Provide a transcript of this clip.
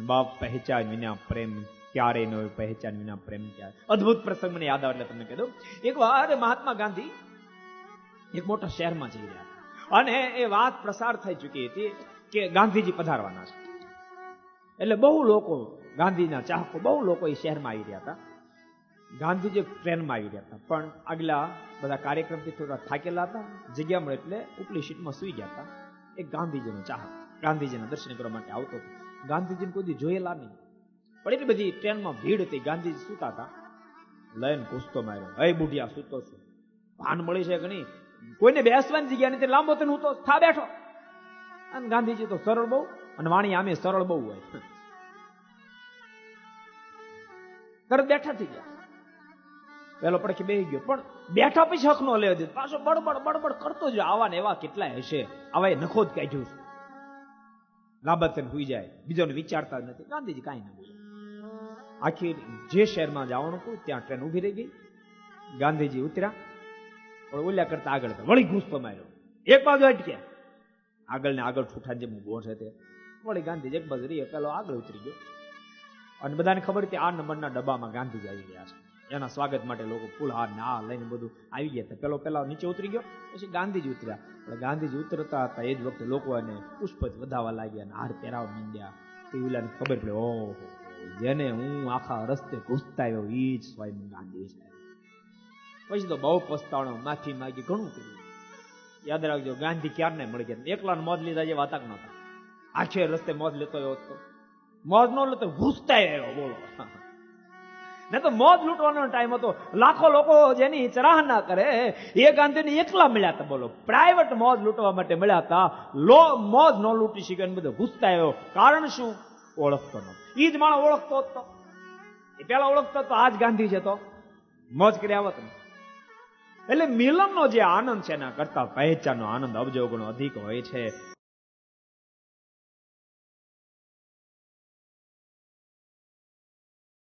બાપ પહેચાન વિના પ્રેમ ક્યારે ન હોય, પહેચાન વિના પ્રેમ ક્યારે. અદ્ભુત પ્રસંગ મને યાદ આવે એટલે તમને કહી દઉં. એક વાર મહાત્મા ગાંધી એક મોટા શહેરમાં જઈ રહ્યા હતા અને એ વાત પ્રસાર થઈ ચૂકી હતી કે ગાંધીજી પધારવાના છે. એટલે બહુ લોકો, ગાંધીના ચાહકો બહુ લોકો એ શહેરમાં આવી રહ્યા હતા. ગાંધીજી ટ્રેનમાં આવી રહ્યા હતા, પણ આગલા બધા કાર્યક્રમથી થોડા થાકેલા હતા. જગ્યા મળે એટલે ઉપલી સીટમાં સુઈ ગયા હતા. એક ગાંધીજીનો ચાહક ગાંધીજીના દર્શન કરવા માટે આવતો હતો. ગાંધીજીને કોઈ દી જોયેલા નહીં, પણ એટલી બધી ટ્રેનમાં ભીડ હતી. ગાંધીજી સૂતા હતા, લઈને ઘૂસતો માર્યો, હે બુઢિયા સૂતો છું, ભાન મળી છે કે નહીં? કોઈને બેસવાની જગ્યા નથી, લાંબો થઈને હું તો થા બેઠો. અને ગાંધીજી તો સરળ બહુ, અને વાણી આમે સરળ બહુ હોય. તરત બેઠા થઈ ગયા. પેલો પડખે બેસી ગયો, પણ બેઠા પછી હક નો લેવા દીધો. પાછો બડબડ બડબડ કરતો જ. આવા ને એવા કેટલાય હશે, આવા એ નખો જ કાઢ્યું છે. લાંબા થઈને સુઈ જાય, બીજોને વિચારતા જ નથી. ગાંધીજી કાંઈ ના બોલે. આખી જે શહેરમાં જવાનું હતું ત્યાં ટ્રેન ઉભી રહી ગઈ. ગાંધીજી ઉતર્યા, પણ ઓલ્યા કરતા આગળ વળી ઘૂસતો માર્યો. એક બાજુ અટક્યા, આગળ ને આગળ છૂઠા જેમ ઉભો છે તે વળી ગાંધીજી એક બાજુ રહી. પેલો આગળ ઉતરી ગયો અને બધાને ખબર હતી આ નંબરના ડબ્બામાં ગાંધીજી આવી ગયા છે. એના સ્વાગત માટે લોકો ફૂલહાર ને આ લઈને બધું આવી ગયા. પેલો પેલા નીચે ઉતરી ગયો, પછી ગાંધીજી ઉતર્યા. પણ ગાંધીજી ઉતરતા હતા એ જ વખતે લોકો એને પુષ્પ વધાવવા લાગ્યા, હાર પહેરાવા માંડ્યા. પેલાને ખબર પડે, ઓહો, જેને હું આખા રસ્તે ઘૂસતા આવ્યો એ જ સ્વયં ગાંધી છે. પછી તો બહુ પસ્તાણો, માફી માંગી, ઘણું કર્યું. યાદ રાખજો, ગાંધી ક્યારે મળી ગયા. એકલા મોજ લીધા જે વાતા નહોતા. આખે રસ્તે મોજ લેતો એવો હતો. મોજ ન લેતો ઘૂસતા આવ્યો. બોલો, ને તો મોજ લૂંટવાનો ટાઈમ હતો. લાખો લોકો જેની સરાહના કરે એ ગાંધીને એકલા મળ્યા હતા. બોલો, પ્રાઇવેટ મોજ લૂંટવા માટે મળ્યા હતા. મોજ ન લૂંટી શકે, બધો ઘૂસતા આવ્યો. કારણ શું? ઓળખતો નતો. ઈ જ માણસ ઓળખતો હતો. એ પેલા ઓળખતો હતો, આજ ગાંધી છે તો મોજ કરી આવત ને. એટલે મિલનનો જે આનંદ છે એના કરતા પહેચાનનો આનંદ અબજો ગણો અધિક હોય છે.